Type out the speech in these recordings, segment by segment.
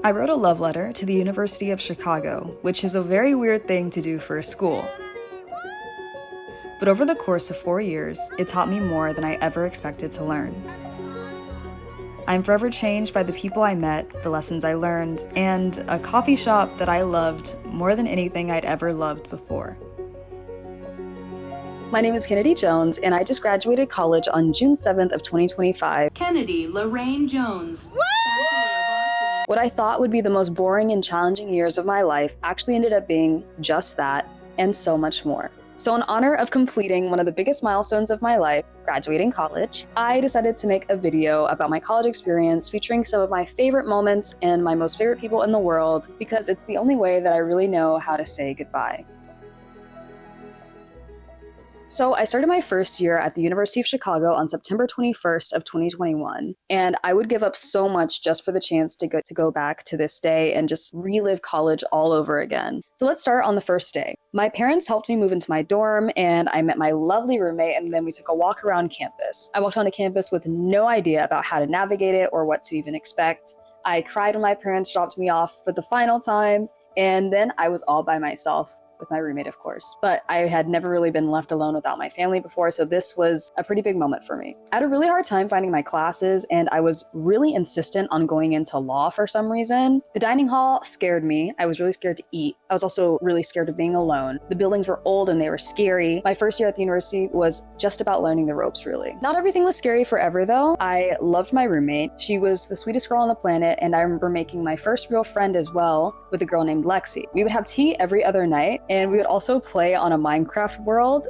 I wrote a love letter to the University of Chicago, which is a very weird thing to do for a school. But over the course of 4 years, it taught me more than I ever expected to learn. I'm forever changed by the people I met, the lessons I learned, and a coffee shop that I loved more than anything I'd ever loved before. My name is Kennedy Jones, and I just graduated college on June 7th of 2025. Kennedy Lorraine Jones. What I thought would be the most boring and challenging years of my life actually ended up being just that, and so much more. So in honor of completing one of the biggest milestones of my life, graduating college, I decided to make a video about my college experience featuring some of my favorite moments and my most favorite people in the world, because it's the only way that I really know how to say goodbye. So I started my first year at the University of Chicago on September 21st of 2021, and I would give up so much just for the chance to go back to this day and just relive college all over again. So let's start on the first day. My parents helped me move into my dorm, and I met my lovely roommate, and then we took a walk around campus. I walked onto campus with no idea about how to navigate it or what to even expect. I cried when my parents dropped me off for the final time, and then I was all by myself. With my roommate, of course. But I had never really been left alone without my family before, so this was a pretty big moment for me. I had a really hard time finding my classes, and I was really insistent on going into law for some reason. The dining hall scared me. I was really scared to eat. I was also really scared of being alone. The buildings were old and they were scary. My first year at the university was just about learning the ropes, really. Not everything was scary forever, though. I loved my roommate. She was the sweetest girl on the planet, and I remember making my first real friend as well with a girl named Lexi. We would have tea every other night, and we would also play on a Minecraft world.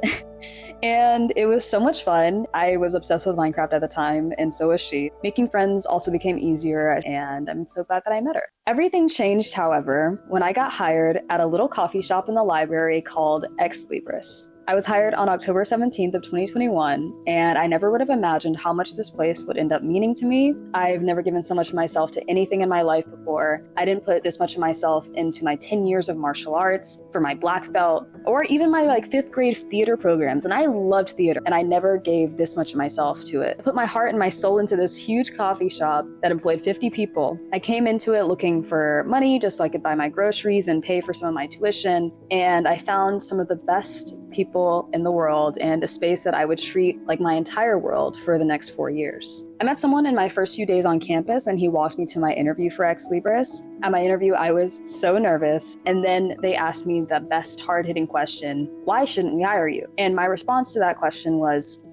And it was so much fun. I was obsessed with Minecraft at the time, and so was she. Making friends also became easier, and I'm so glad that I met her. Everything changed, however, when I got hired at a little coffee shop in the library called Ex Libris. I was hired on October 17th of 2021, and I never would have imagined how much this place would end up meaning to me. I've never given so much of myself to anything in my life before. I didn't put this much of myself into my 10 years of martial arts, for my black belt, or even my 5th grade theater programs, and I loved theater, and I never gave this much of myself to it. I put my heart and my soul into this huge coffee shop that employed 50 people. I came into it looking for money just so I could buy my groceries and pay for some of my tuition, and I found some of the best people in the world and a space that I would treat like my entire world for the next 4 years. I met someone in my first few days on campus, and he walked me to my interview for Ex Libris. At my interview, I was so nervous, and then they asked me the best hard-hitting question: why shouldn't we hire you? And my response to that question was,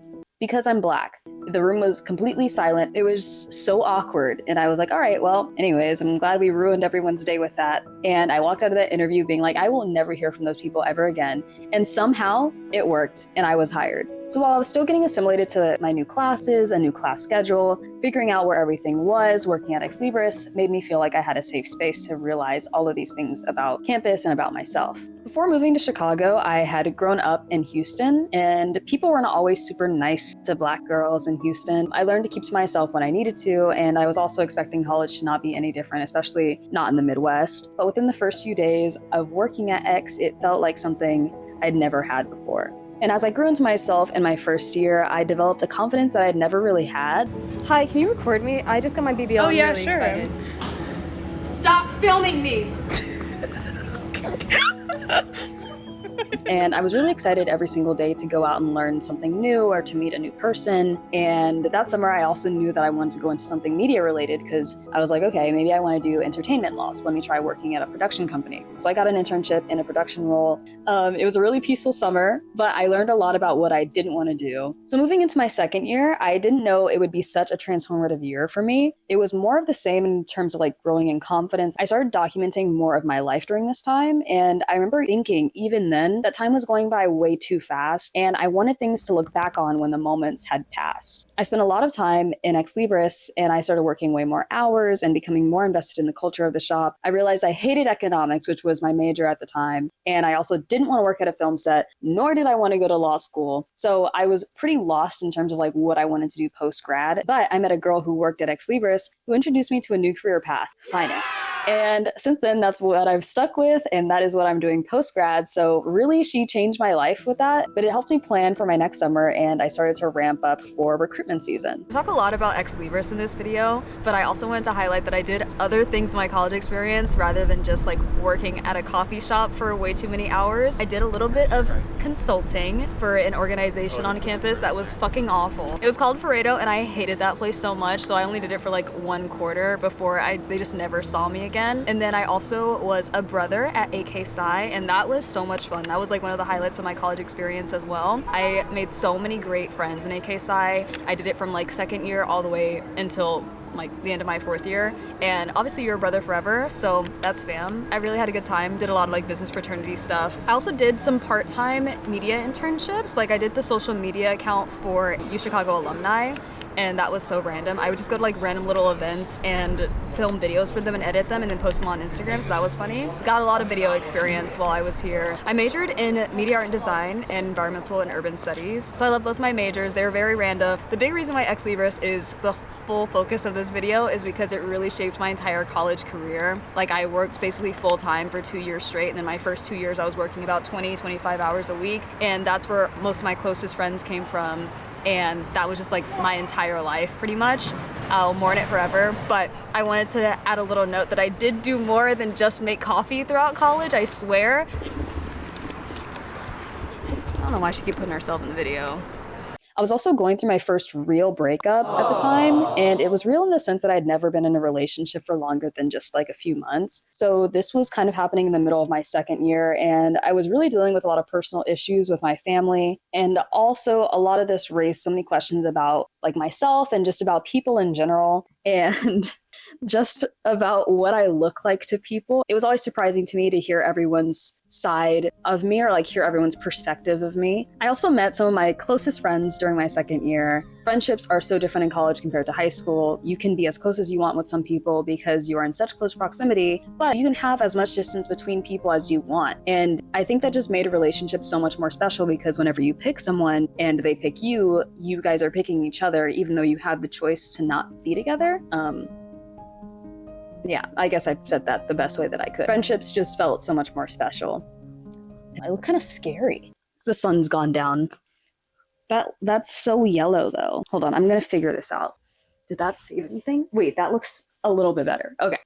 because I'm black. The room was completely silent. It was so awkward. And I was like, all right, well, anyways, I'm glad we ruined everyone's day with that. And I walked out of that interview being like, I will never hear from those people ever again. And somehow it worked, and I was hired. So while I was still getting assimilated to my new classes, a new class schedule, figuring out where everything was, working at Ex Libris made me feel like I had a safe space to realize all of these things about campus and about myself. Before moving to Chicago, I had grown up in Houston, and people weren't always super nice to Black girls in Houston. I learned to keep to myself when I needed to, and I was also expecting college to not be any different, especially not in the Midwest. But within the first few days of working at X, it felt like something I'd never had before. And as I grew into myself in my first year, I developed a confidence that I'd never really had. Hi, can you record me? I just got my BBL. Oh, yeah, I'm really sure. excited. Stop filming me! And I was really excited every single day to go out and learn something new or to meet a new person. And that summer, I also knew that I wanted to go into something media related, because I was like, okay, maybe I want to do entertainment law, so let me try working at a production company. So I got an internship in a production role. It was a really peaceful summer, but I learned a lot about what I didn't want to do. So moving into my second year, I didn't know it would be such a transformative year for me. It was more of the same in terms of growing in confidence. I started documenting more of my life during this time, and I remember thinking even then that time was going by way too fast, and I wanted things to look back on when the moments had passed. I spent a lot of time in Ex Libris, and I started working way more hours and becoming more invested in the culture of the shop. I realized I hated economics, which was my major at the time, and I also didn't want to work at a film set, nor did I want to go to law school. So I was pretty lost in terms of what I wanted to do post-grad, but I met a girl who worked at Ex Libris who introduced me to a new career path, finance. And since then, that's what I've stuck with, and that is what I'm doing post-grad. So really she changed my life with that, but it helped me plan for my next summer, and I started to ramp up for recruitment season. I talk a lot about Ex Libris in this video, but I also wanted to highlight that I did other things in my college experience rather than just like working at a coffee shop for way too many hours. I did a little bit of consulting for an organization on campus that was fucking awful. It was called Pareto, and I hated that place so much, so I only did it for like 1 quarter before they just never saw me again. And then I also was a brother at AK Psi, and that was so much fun. That was like one of the highlights of my college experience as well. I made so many great friends in AK Psi. I did it from like second year all the way until like the end of my 4th year, and obviously you're a brother forever, so that's fam. I really had a good time, did a lot of like business fraternity stuff. I also did some part-time media internships, like I did the social media account for uchicago alumni, and that was so random. I would just go to like random little events and film videos for them and edit them and then post them on Instagram, so that was funny. Got a lot of video experience while I was here. I majored in media art and design and environmental and urban studies, so I love both my majors. They were very random. The big reason why Ex Libris is the full focus of this video is because it really shaped my entire college career. Like I worked basically full time for 2 years straight, and then my first 2 years I was working about 20-25 hours a week, and that's where most of my closest friends came from, and that was just like my entire life pretty much. I'll mourn it forever, but I wanted to add a little note that I did do more than just make coffee throughout college, I swear. I don't know why she keep putting herself in the video. I was also going through my first real breakup at the time, and it was real in the sense that I'd never been in a relationship for longer than just like a few months. So this was kind of happening in the middle of my second year, and I was really dealing with a lot of personal issues with my family. And also a lot of this raised so many questions about like myself and just about people in general, and just about what I look like to people. It was always surprising to me to hear everyone's side of me, or like hear everyone's perspective of me. I also met some of my closest friends during my second year. Friendships are so different in college compared to high school. You can be as close as you want with some people because you are in such close proximity, but you can have as much distance between people as you want. And I think that just made a relationship so much more special, because whenever you pick someone and they pick you, you guys are picking each other, even though you have the choice to not be together. Yeah, I guess I said that the best way that I could. Friendships just felt so much more special. I look kind of scary. The sun's gone down. That's so yellow though. Hold on, I'm gonna figure this out. Did that save anything? Wait, that looks a little bit better. Okay.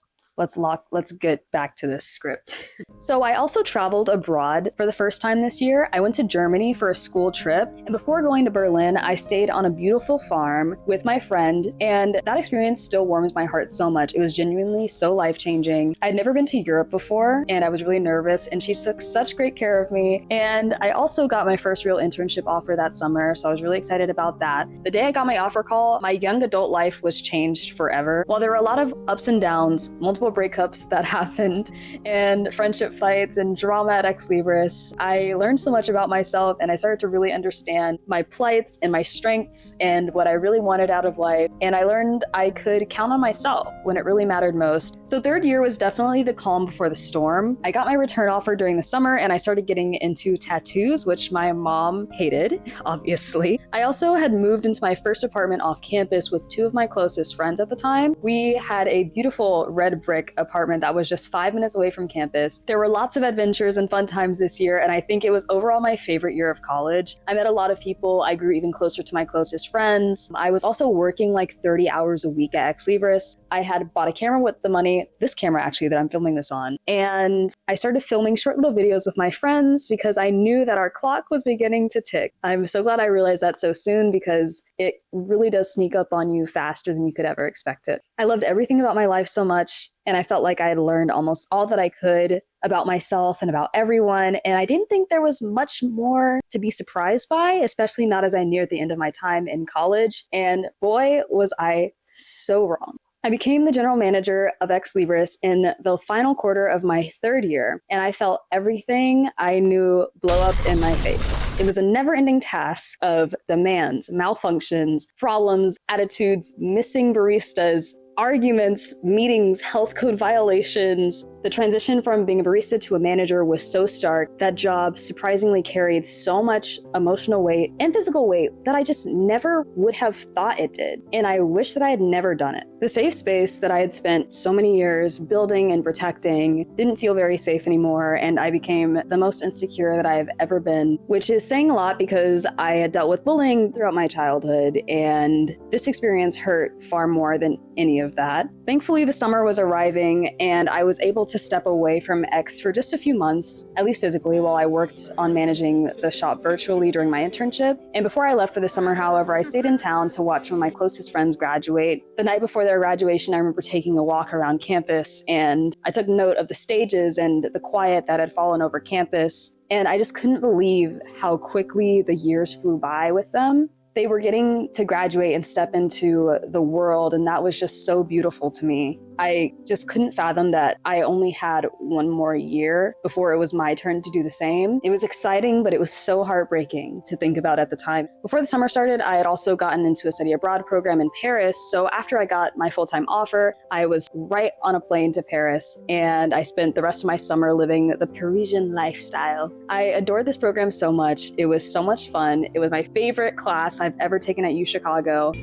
Let's get back to this script. So I also traveled abroad for the first time this year. I went to Germany for a school trip, and before going to Berlin, I stayed on a beautiful farm with my friend, and that experience still warms my heart so much. It was genuinely so life-changing. I'd never been to Europe before, and I was really nervous, and she took such great care of me. And I also got my first real internship offer that summer, so I was really excited about that. The day I got my offer call, my young adult life was changed forever. While there were a lot of ups and downs, multiple breakups that happened, and friendship fights and drama at Ex Libris, I learned so much about myself, and I started to really understand my plights and my strengths and what I really wanted out of life. And I learned I could count on myself when it really mattered most. So third year was definitely the calm before the storm. I got my return offer during the summer, and I started getting into tattoos, which my mom hated, obviously. I also had moved into my first apartment off campus with 2 of my closest friends at the time. We had a beautiful red brick apartment that was just 5 minutes away from campus. There were lots of adventures and fun times this year, and I think it was overall my favorite year of college. I met a lot of people. I grew even closer to my closest friends. I was also working like 30 hours a week at Ex Libris. I had bought a camera with the money, this camera actually that I'm filming this on, and I started filming short little videos with my friends because I knew that our clock was beginning to tick. I'm so glad I realized that so soon, because it really does sneak up on you faster than you could ever expect it. I loved everything about my life so much, and I felt like I had learned almost all that I could about myself and about everyone, and I didn't think there was much more to be surprised by, especially not as I neared the end of my time in college, and boy, was I so wrong. I became the general manager of Ex Libris in the final quarter of my third year, and I felt everything I knew blow up in my face. It was a never-ending task of demands, malfunctions, problems, attitudes, missing baristas, arguments, meetings, health code violations, The transition from being a barista to a manager was so stark. That job surprisingly carried so much emotional weight and physical weight that I just never would have thought it did. And I wish that I had never done it. The safe space that I had spent so many years building and protecting didn't feel very safe anymore, and I became the most insecure that I've ever been, which is saying a lot because I had dealt with bullying throughout my childhood, and this experience hurt far more than any of that. Thankfully, the summer was arriving, and I was able to step away from X for just a few months, at least physically, while I worked on managing the shop virtually during my internship. And before I left for the summer, however, I stayed in town to watch one of my closest friends graduate. The night before their graduation, I remember taking a walk around campus, and I took note of the stages and the quiet that had fallen over campus. And I just couldn't believe how quickly the years flew by with them. They were getting to graduate and step into the world, and that was just so beautiful to me. I just couldn't fathom that I only had one more year before it was my turn to do the same. It was exciting, but it was so heartbreaking to think about at the time. Before the summer started, I had also gotten into a study abroad program in Paris. So after I got my full-time offer, I was right on a plane to Paris, and I spent the rest of my summer living the Parisian lifestyle. I adored this program so much. It was so much fun. It was my favorite class I've ever taken at uchicago.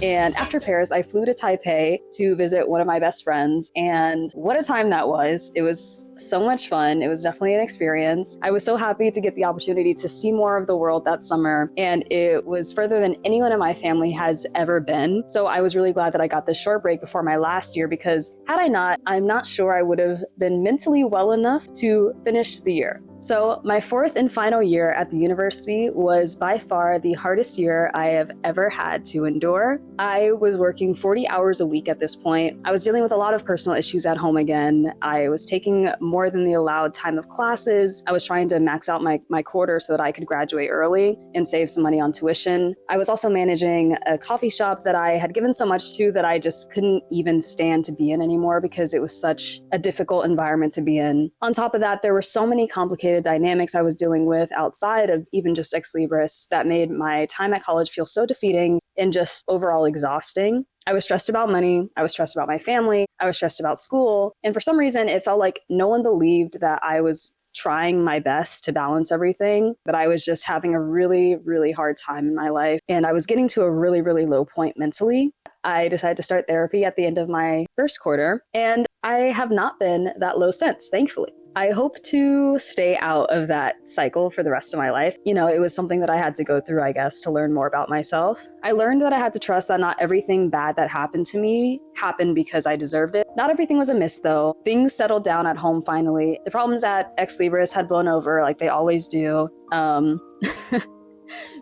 And after Paris, I flew to Taipei to visit one of my best friends. And what a time that was. It was so much fun. It was definitely an experience. I was so happy to get the opportunity to see more of the world that summer. And it was further than anyone in my family has ever been. So I was really glad that I got this short break before my last year, because had I not, I'm not sure I would have been mentally well enough to finish the year. So my fourth and final year at the university was by far the hardest year I have ever had to endure. I was working 40 hours a week at this point. I was dealing with a lot of personal issues at home again. I was taking more than the allowed time of classes. I was trying to max out my quarter so that I could graduate early and save some money on tuition. I was also managing a coffee shop that I had given so much to that I just couldn't even stand to be in anymore because it was such a difficult environment to be in. On top of that, there were so many complicated dynamics I was dealing with outside of even just Ex Libris that made my time at college feel so defeating and just overall exhausting. I was stressed about money. I was stressed about my family. I was stressed about school. And for some reason, it felt like no one believed that I was trying my best to balance everything, that I was just having a really, really hard time in my life. And I was getting to a really, really low point mentally. I decided to start therapy at the end of my first quarter, and I have not been that low since, thankfully. I hope to stay out of that cycle for the rest of my life. You know, it was something that I had to go through, I guess, to learn more about myself. I learned that I had to trust that not everything bad that happened to me happened because I deserved it. Not everything was amiss, though. Things settled down at home finally. The problems at Ex Libris had blown over like they always do.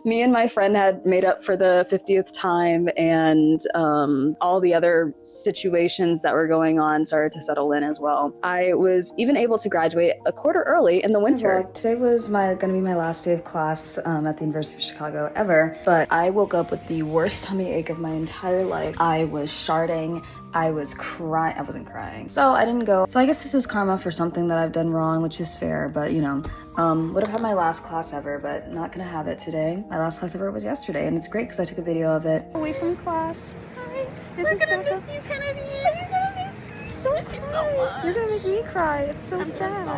Me and my friend had made up for the 50th time, and all the other situations that were going on started to settle in as well. I was even able to graduate a quarter early in the winter. Well, today was gonna be my last day of class at the University of Chicago ever, but I woke up with the worst tummy ache of my entire life. I was sharding. I was crying. I wasn't crying, so I didn't go. So I guess this is karma for something that I've done wrong, which is fair, but you know, would have had my last class ever, but not gonna have it today. My last class ever was yesterday, and it's great because I took a video of it. Away from class. Hi. We're gonna miss you, Kennedy. We're gonna miss you. Don't miss you so much. You're gonna make me cry. It's so sad.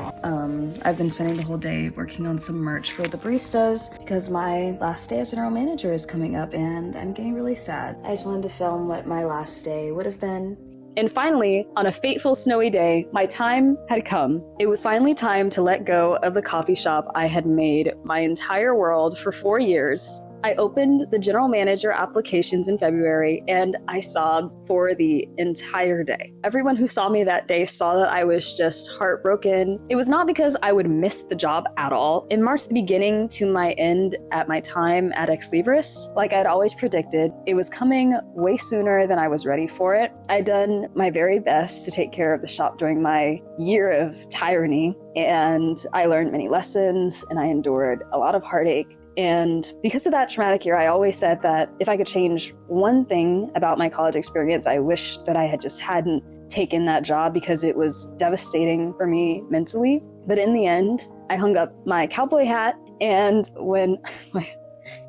I've been spending the whole day working on some merch for the baristas because my last day as general manager is coming up, and I'm getting really sad. I just wanted to film what my last day would have been. And finally, on a fateful snowy day, my time had come. It was finally time to let go of the coffee shop I had made my entire world for 4 years. I opened the general manager applications in February, and I sobbed for the entire day. Everyone who saw me that day saw that I was just heartbroken. It was not because I would miss the job at all. It marks the beginning to my end at my time at Ex Libris. Like I'd always predicted, it was coming way sooner than I was ready for it. I'd done my very best to take care of the shop during my year of tyranny, and I learned many lessons, and I endured a lot of heartache. And because of that traumatic year, I always said that if I could change one thing about my college experience, I wish that I had just hadn't taken that job because it was devastating for me mentally. But in the end, I hung up my cowboy hat, and when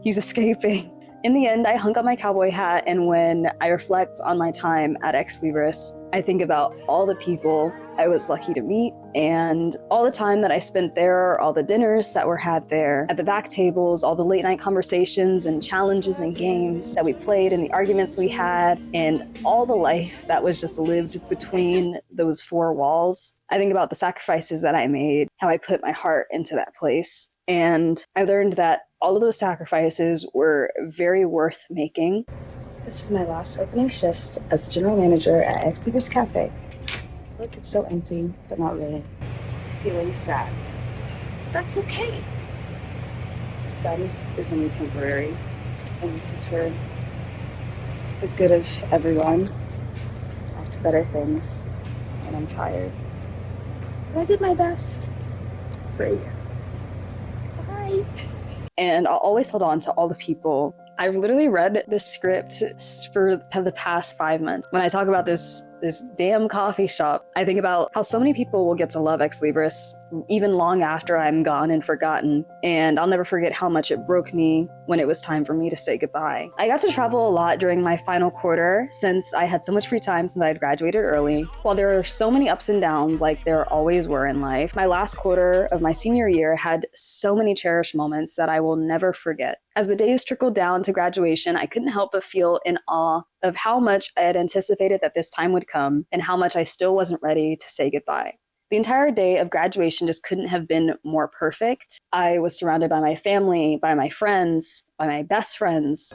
he's escaping, in the end, I hung up my cowboy hat, and when I reflect on my time at Ex Libris, I think about all the people I was lucky to meet and all the time that I spent there, all the dinners that were had there, at the back tables, all the late night conversations and challenges and games that we played and the arguments we had, and all the life that was just lived between those four walls. I think about the sacrifices that I made, how I put my heart into that place. And I learned that all of those sacrifices were very worth making. This is my last opening shift as the general manager at Ex Libris Cafe. Look, it's so empty, but not really. Feeling sad. That's okay. Sadness is only temporary, and this is for the good of everyone. Off to better things, and I'm tired. But I did my best for a year. Bye. And I'll always hold on to all the people. I've literally read this script for the past 5 months. When I talk about this damn coffee shop, I think about how so many people will get to love Ex Libris even long after I'm gone and forgotten. And I'll never forget how much it broke me when it was time for me to say goodbye. I got to travel a lot during my final quarter since I had so much free time since I had graduated early. While there are so many ups and downs like there always were in life, my last quarter of my senior year had so many cherished moments that I will never forget. As the days trickled down to graduation, I couldn't help but feel in awe of how much I had anticipated that this time would come and how much I still wasn't ready to say goodbye. The entire day of graduation just couldn't have been more perfect. I was surrounded by my family, by my friends, by my best friends.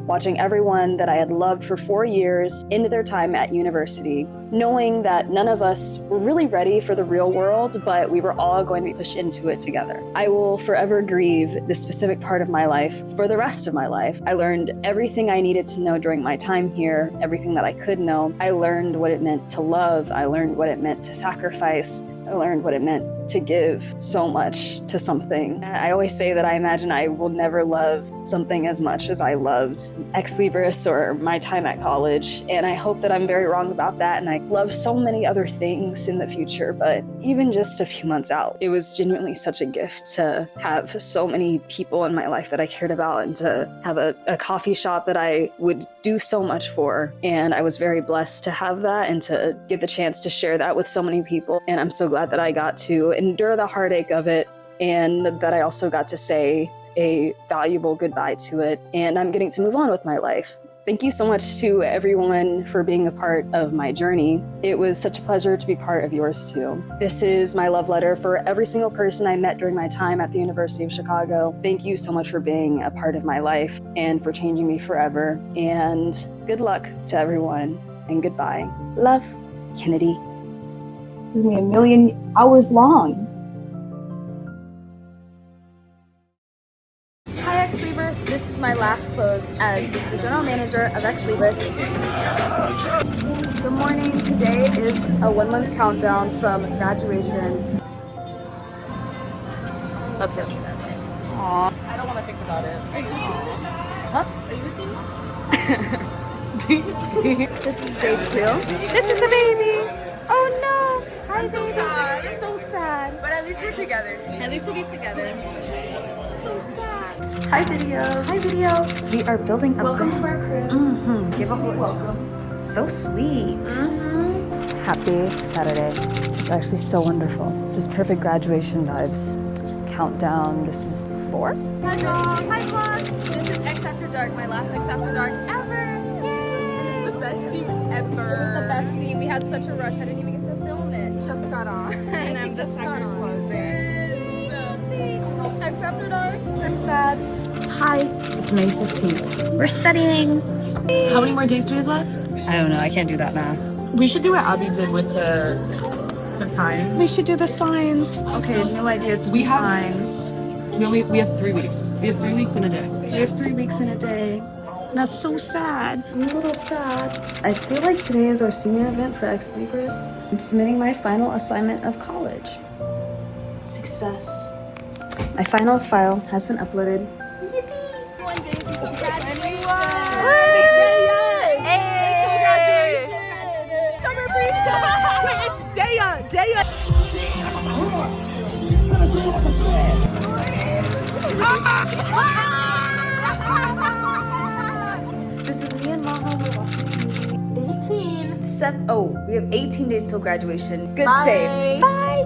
Watching everyone that I had loved for 4 years into their time at university, knowing that none of us were really ready for the real world, but we were all going to be pushed into it together. I will forever grieve this specific part of my life for the rest of my life. I learned everything I needed to know during my time here, everything that I could know. I learned what it meant to love. I learned what it meant to sacrifice. I learned what it meant to give so much to something. I always say that I imagine I will never love something as much as I loved Ex Libris or my time at college, and I hope that I'm very wrong about that, and I love so many other things in the future, but even just a few months out, it was genuinely such a gift to have so many people in my life that I cared about and to have a coffee shop that I would do so much for, and I was very blessed to have that and to get the chance to share that with so many people, and I'm so glad that I got to endure the heartache of it and that I also got to say a valuable goodbye to it, and I'm getting to move on with my life. Thank you so much to everyone for being a part of my journey. It was such a pleasure to be part of yours too. This is my love letter for every single person I met during my time at the University of Chicago. Thank you so much for being a part of my life and for changing me forever. And good luck to everyone, and goodbye. Love, Kennedy. This is gonna be 1,000,000 hours long. Hi Ex Libris, this is my last close as the general manager of Ex Libris. Good morning, today is a 1-month countdown from graduation. That's it. Aww. I don't want to think about it. Are you huh? Are you This is day 2. This is the baby! Oh no! Hi baby! Sad. So sad. But at least we're together. At least we'll be together. So sad. Hi video. Hi video. We are building up. Welcome to our crib. Give a Welcome. So sweet. Happy Saturday. It's actually so wonderful. This is perfect graduation vibes. Countdown. This is 4. Hi vlog. Hi vlog. This is X After Dark, my last X After Dark ever. And it's the best theme ever. It was the best theme. We had such a rush. I didn't even get to film it. Just got on. And I'm just got on. closing. X After Dark. I'm sad. Hi. It's May 15th. We're studying. How many more days do we have left? I don't know. I can't do that math. We should do what Abby did with the sign. We should do the signs. Okay, no idea to do signs. We have 3 weeks. We have 3 weeks in a day. We have 3 weeks in a day. That's so sad. I'm a little sad. I feel like today is our senior event for Ex Libris. I'm submitting my final assignment of college. Success. My final file has been uploaded. Wait, it's This is me and Maha. We're watching 18. We have 18 days till graduation. Good save. Bye.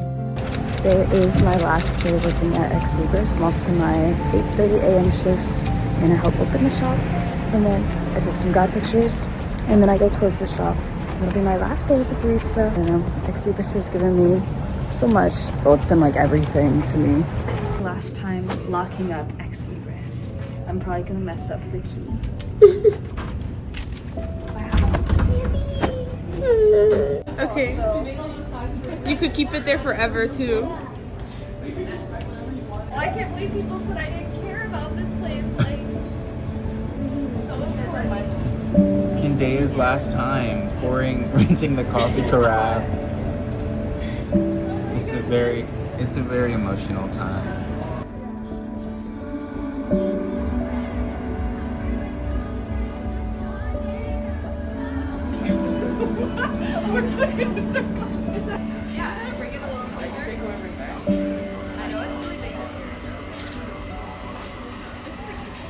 Today is my last day working at Ex Libris. I'm off to my 8:30 a.m. shift, and I help open the shop, and then I take some grad pictures, and then I go close the shop. It'll be my last day as a barista. I know Ex Libris has given me so much. Well, it's been like everything to me. Last time locking up Ex Libris. I'm probably gonna mess up the key. Okay. You could keep it there forever too. I can't believe people said I didn't care about this place. Like, so funny. Kendaya's last time rinsing the coffee carafe. It's a very emotional time. I know it's really big. This is a cute.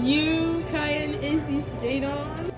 You, Kai, and Izzy stayed on.